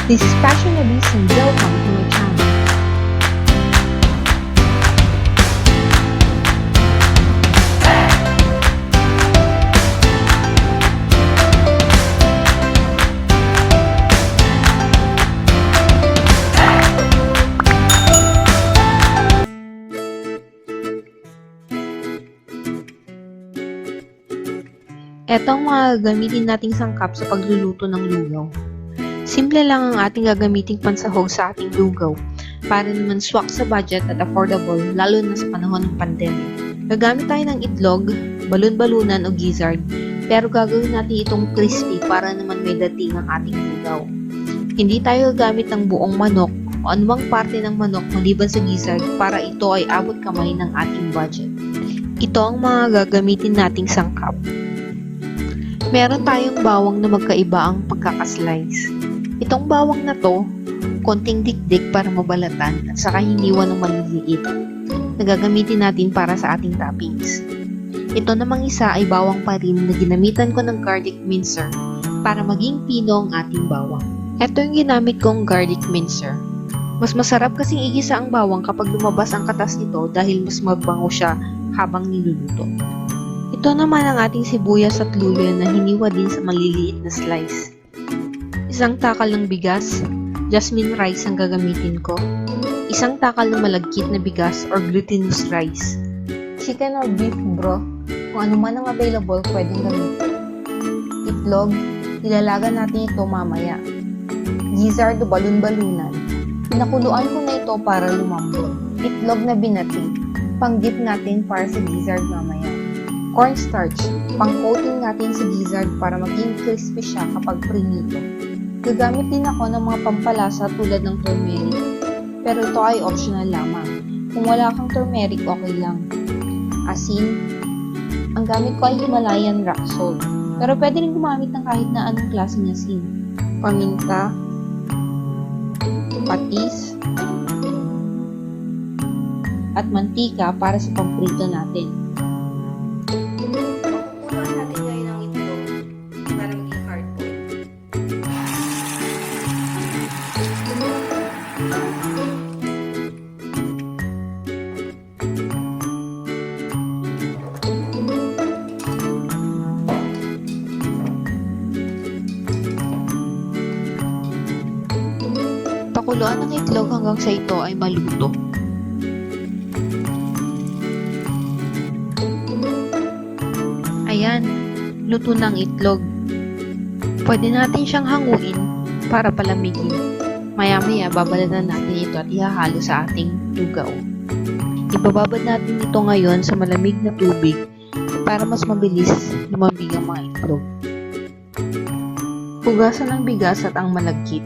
This is Passion Abyss and welcome to my channel. Ito ang mga gagamitin nating sangkap sa pagluluto ng lugaw. Simple lang ang ating gagamiting pansahog sa ating lugaw para naman swak sa budget at affordable lalo na sa panahon ng pandemic. Gagamit tayo ng itlog, balon-balunan o gizzard pero gagawin natin itong crispy para naman may dating ang ating lugaw. Hindi tayo gagamit ng buong manok o anumang parte ng manok maliban sa gizzard para ito ay abot kamay ng ating budget. Ito ang mga gagamitin nating sangkap. Meron tayong bawang na magkaiba ang pagkakaslice. Itong bawang na to, konting dikdik para mabalatan at saka hiniwan ng maliliit na gagamitin natin para sa ating toppings. Ito namang isa ay bawang pa rin na ginamitan ko ng garlic mincer para maging pino ang ating bawang. Ito yung ginamit kong garlic mincer. Mas masarap kasing igisa ang bawang kapag lumabas ang katas nito dahil mas mabango siya habang niluluto. Ito naman ang ating sibuyas at luya na hiniwa din sa maliliit na slice. Isang takal ng bigas, jasmine rice ang gagamitin ko. Isang takal ng malagkit na bigas or glutinous rice. Chicken or beef broth, kung ano man ang available pwedeng gamitin. Itlog, ilalaga natin ito mamaya. Gizzard o balon-balunan, pinakuluan ko na ito para lumambot. Itlog na binati, pang-dip natin para sa gizzard mamaya. Cornstarch, pang-coating natin sa gizzard para maging crispy siya kapag prinito. Gagamit din ako ng mga pampalasa tulad ng turmeric, pero ito ay optional lamang. Kung wala kang turmeric, okay lang. Asin, ang gamit ko ay Himalayan rock salt, pero pwede rin gumamit ng kahit na anong klaseng asin. Paminta, patis, at mantika para sa pamprito natin. Pakukuloan natin ngayon ang itlog para maging hard-boiled. Pakuluan ng itlog hanggang sa ito ay maluto. Ayan, luto ng itlog. Pwede natin siyang hanguin para palamigin. Maya-maya babalatan natin ito at ihahalo sa ating lugaw. Ibababad natin ito ngayon sa malamig na tubig para mas mabilis lumambig ang mga itlog. Hugasan ng bigas at ang malagkit.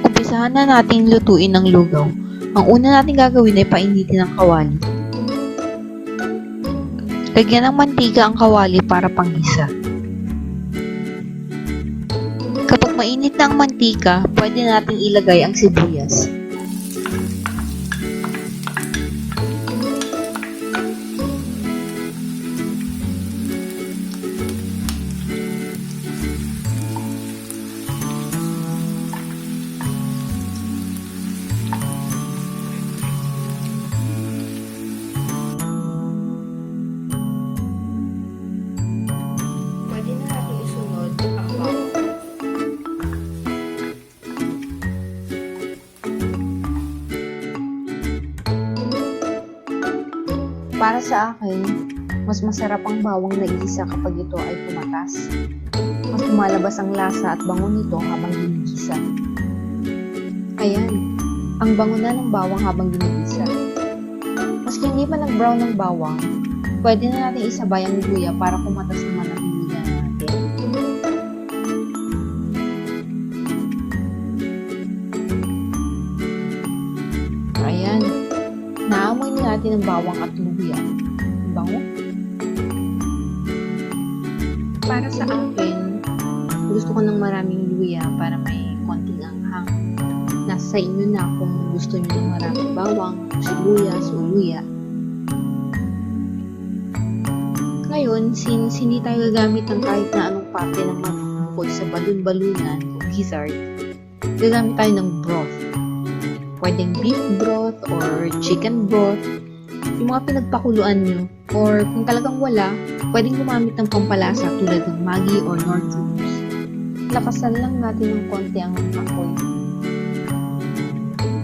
Umpisahan na natin lutuin ng lugaw. Ang una natin gagawin ay painitin ang kawali. Lagyan ng mantika ang kawali para panggisa. Kapag mainit na ang mantika, pwede natin ilagay ang sibuyas. Para sa akin, mas masarap ang bawang na igisa kapag ito ay tumatas. Mas lumalabas ang lasa at bango nito habang ginigisa. Ayan, ang bango na ng bawang habang ginigisa. Mas Gusto hindi pa nag-brown ng bawang, pwede na natin isabay ang luya para kumatas naman ang luya natin. Ayan. Naamoy na natin ang bawang at luya. Bango. Para sa akin, gusto ko ng maraming luya para may konting anghang. Nasa inyo na kung gusto niyo ng maraming bawang, sibuyas o luya. Ngayon, since hindi tayo gagamit ng kahit na anong parte ng manok bukod sa balon-balunan o gizzard, gagamit tayo ng broth. Pwedeng beef broth or chicken broth, yung mga pinagpakuluan nyo. Or kung talagang wala, pwedeng gumamit ng pampalasa tulad ng Maggi or Nor cubes. Lakasan lang natin ng konti ang apoy.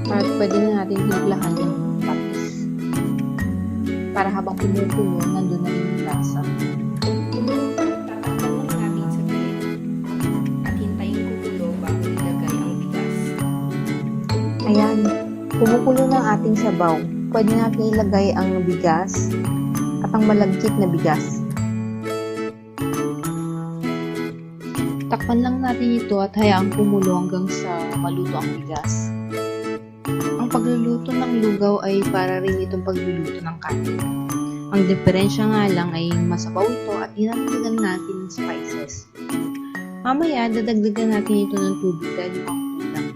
At pwede na natin himplahan yung patis. Para habang kumukulo, nandun na rin yung lasa. Tatakpan lang natin sa pilit at hintayin kumulo bago ilagay ang bigas. Ayan, kumukulo na ang ating sabaw. Pwede natin ilagay ang bigas at ang malagkit na bigas. Takpan lang natin ito at hayaang kumulo hanggang sa maluto ang bigas. Ang pagluluto ng lugaw ay para rin itong pagluluto ng kanin. Ang diferensya nga lang ay masabaw ito at dinadagdagan natin ng spices. Mamaya, dadagdagan natin ito ng tubig dahil mukhang kulang.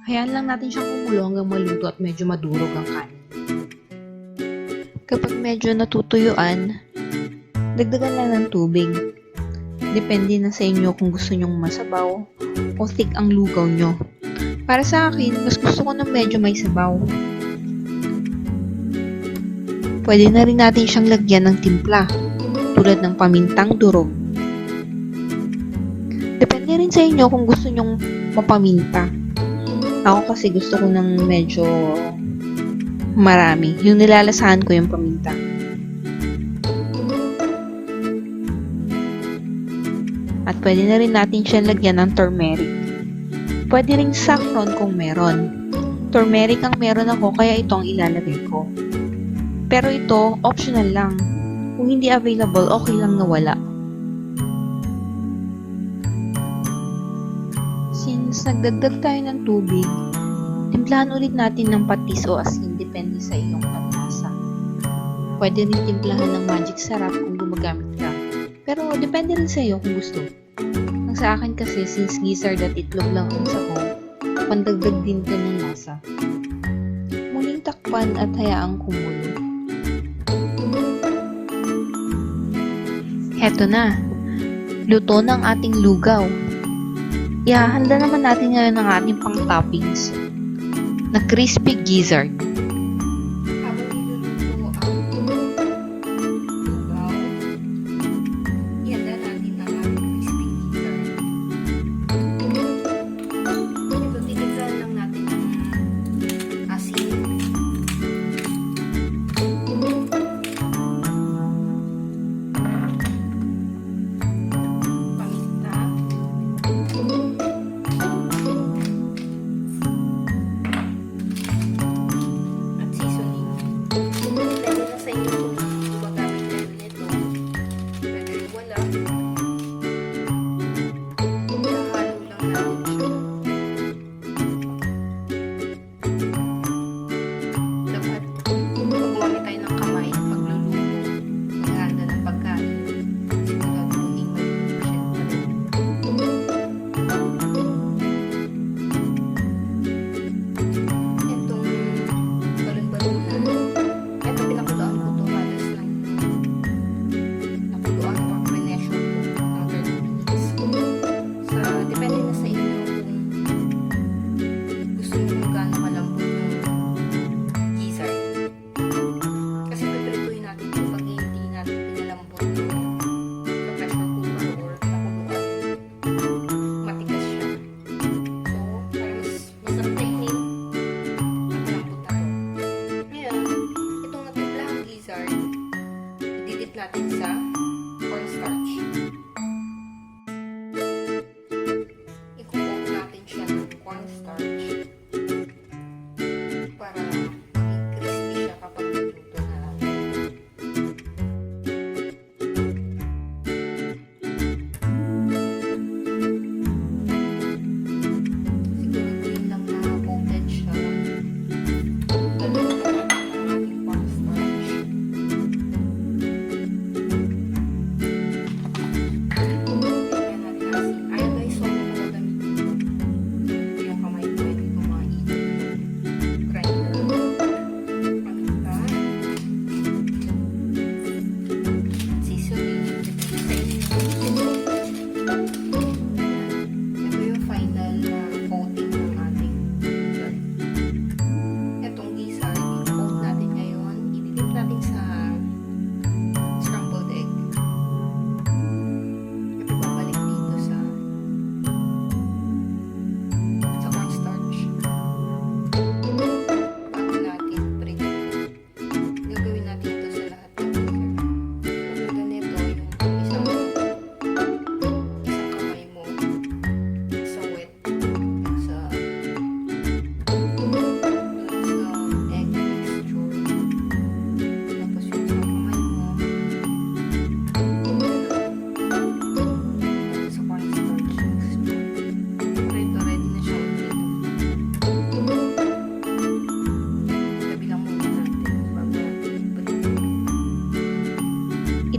Hayaan lang natin siyang kumulo hanggang maluto at medyo madurog ang kanin. Kapag medyo natutuyuan, dagdagan lang ng tubig. Depende na sa inyo kung gusto nyong masabaw o thick ang lugaw nyo. Para sa akin, mas gusto ko ng medyo may sabaw. Pwede na rin natin siyang lagyan ng timpla, tulad ng pamintang durog. Depende rin sa inyo kung gusto nyong mapaminta. Ako kasi gusto ko ng medyo marami. Yung nilalasahan ko yung paminta. At pwede na rin natin siyang lagyan ng turmeric. Pwede ring saffron kung meron. Turmeric ang meron ako kaya ito ang ilalagay ko. Pero ito, optional lang. Kung hindi available, okay lang na wala. Since nagdagdag tayo ng tubig, timplahan ulit natin ng patis o asin depende sa iyong panlasa. Pwede rin timplahan ng magic sarap kung gumagamit ka. Pero depende rin sa iyo kung gusto. Ang sa akin kasi, since gizzard at itlog lang ang sahog, pandagdag din ito ng lasa. Muling takpan at hayaang kumulo. Heto na, luto ng ating lugaw. Ihahanda naman natin ngayon ang ating pang-toppings na crispy gizzard. Habang niluluto ang lugaw, ihanda natin ang ating crispy gizzard. Ito, tinignan lang natin ng asin. Natin sa cornstarch. I-coat natin siya ng cornstarch para maging crispy siya kapag nagluto.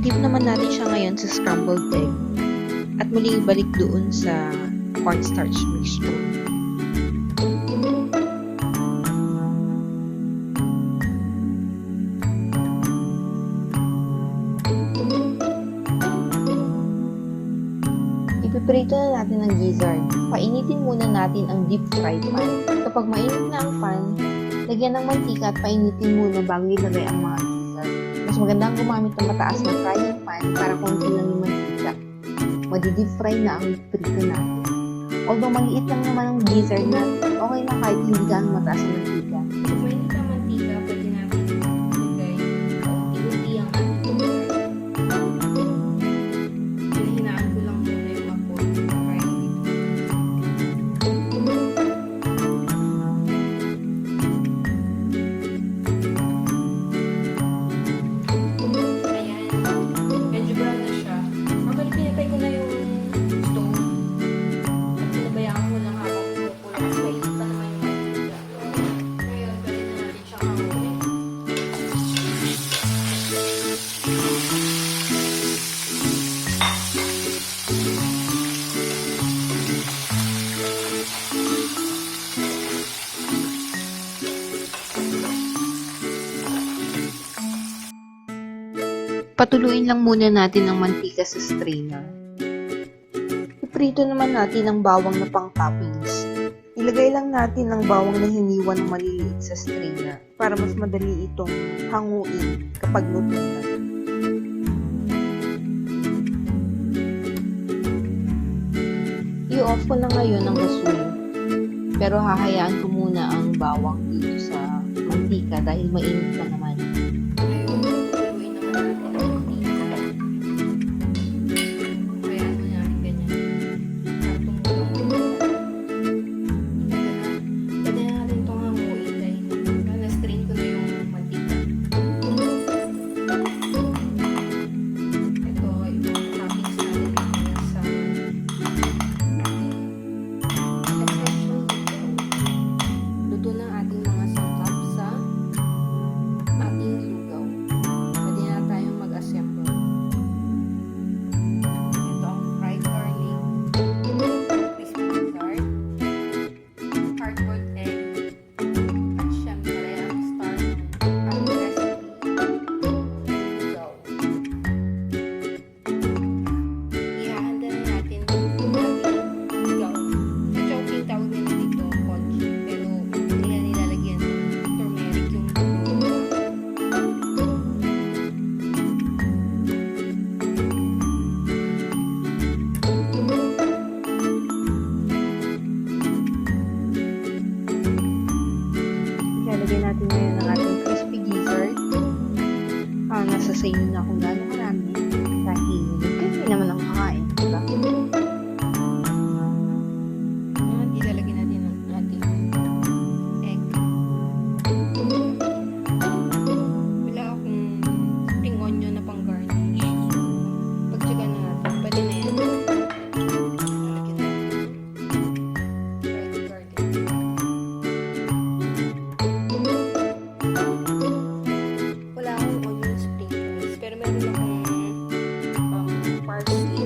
I-dip naman natin siya ngayon sa scrambled egg at muling ibalik doon sa cornstarch mixture. Ipiprito na natin ang gizzard. Painitin muna natin ang deep fry pan. Kapag mainit na ang pan, lagyan ng mantika at painitin muna bago ilagay ang mga gizzard. Mas magandang gumamit ng mataas na frying pan para konti lang yung mantika. Madi-deep fry na ang prito natin. Although maliit lang naman ang gizzard natin, okay lang kahit hindi gaano mataas ang mantika. Kapag mainit ang mantika, pwede natin ilagay unti-unti ang ating gizzard. Hinahinaan ko lang muna yung apoy para hindi Patuluin lang muna natin ang mantika sa strainer. Iprito naman natin ang bawang na pang toppings. Ilagay lang natin ang bawang na hiniwan ng maliliit sa strainer para mas madali itong hanguin kapag luto na. I-off ko na ngayon ang gasol. Pero hahayaan ko muna ang bawang dito sa mantika dahil mainit pa naman. Ilalagay natin ngayon ang ating crispy gizzard. Nasa sa inyo na kung gaano marami. Dahil kasi naman ang kakain. Diba? Ilalagay natin ang ating egg. Wala akong spring onion na pang garnish. So, pagtsaga na natin. Pwede na yan. Parsley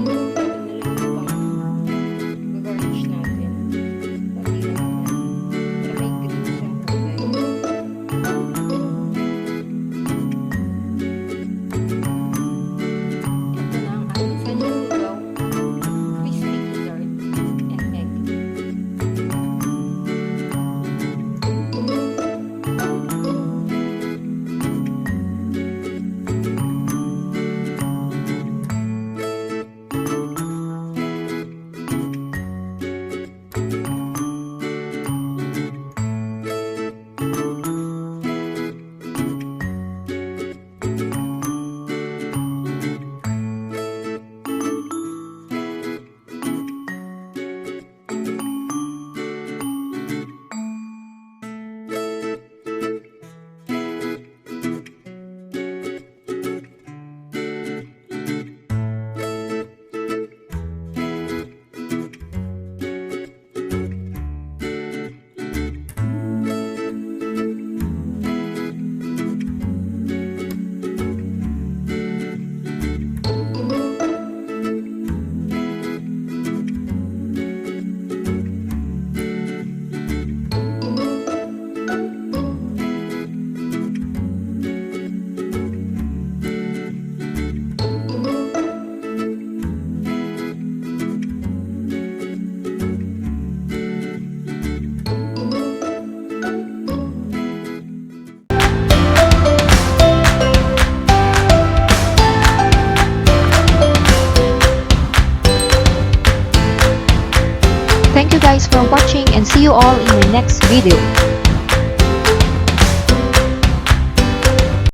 for watching and see you all in my next video.